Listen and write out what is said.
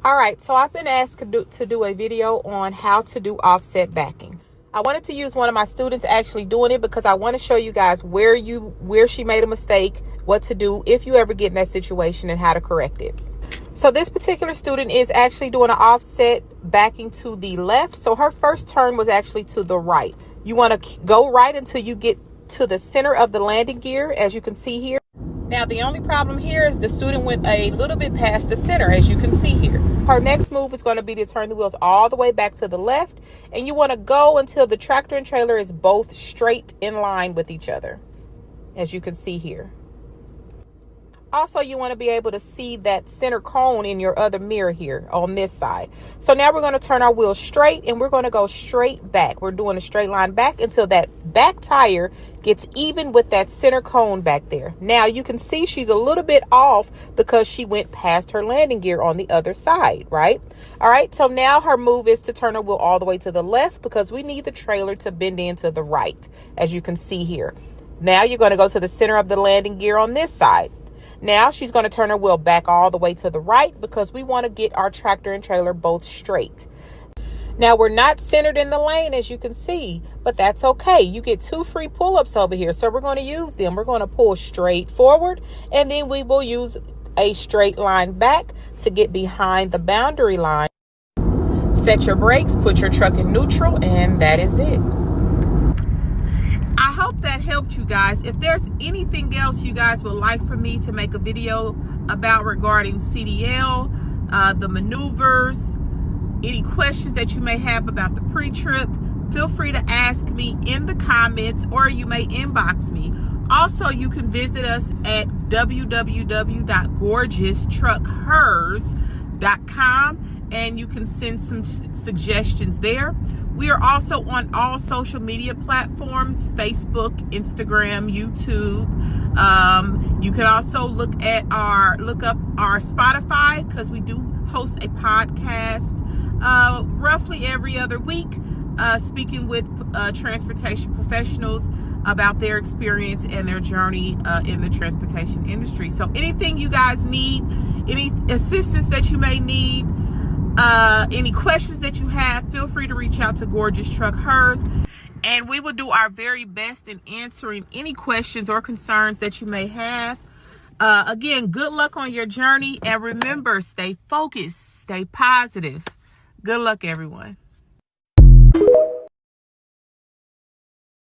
All right, so I've been asked to do a video on how to do offset backing. I wanted to use one of my students actually doing it because I want to show you guys where she made a mistake, what to do if you ever get in that situation, and how to correct it. So this particular student is actually doing an offset backing to the left. So her first turn was actually to the right. You want to go right until you get to the center of the landing gear, as you can see here. Now, the only problem here is the student went a little bit past the center, as you can see here. Her next move is going to be to turn the wheels all the way back to the left, and you want to go until the tractor and trailer is both straight in line with each other, as you can see here. Also, you want to be able to see that center cone in your other mirror here on this side. So now we're going to turn our wheels straight and we're going to go straight back. We're doing a straight line back until that back tire gets even with that center cone back there. Now you can see she's a little bit off because she went past her landing gear on the other side, right? All right, so now her move is to turn her wheel all the way to the left because we need the trailer to bend into the right, as you can see here. Now you're going to go to the center of the landing gear on this side. Now she's going to turn her wheel back all the way to the right because we want to get our tractor and trailer both straight. Now we're not centered in the lane, as you can see, but that's okay. You get 2 free pull-ups over here, so we're going to use them. We're going to pull straight forward, and then we will use a straight line back to get behind the boundary line. Set your brakes, put your truck in neutral, and that is it. I hope that helped you guys. If there's anything else you guys would like for me to make a video about regarding CDL, the maneuvers, any questions that you may have about the pre-trip, feel free to ask me in the comments, or you may inbox me. Also, you can visit us at www.gorgeousTruckHers.com and you can send some suggestions there. We are also on all social media platforms: Facebook, Instagram, YouTube. You can also look up our Spotify, because we do host a podcast roughly every other week, speaking with transportation professionals about their experience and their journey in the transportation industry. So anything you guys need, any assistance that you may need, any questions that you have, feel free to reach out to Gorgeous Truck Hers, and we will do our very best in answering any questions or concerns that you may have. Again, good luck on your journey, and remember, stay focused, stay positive. Good luck, everyone.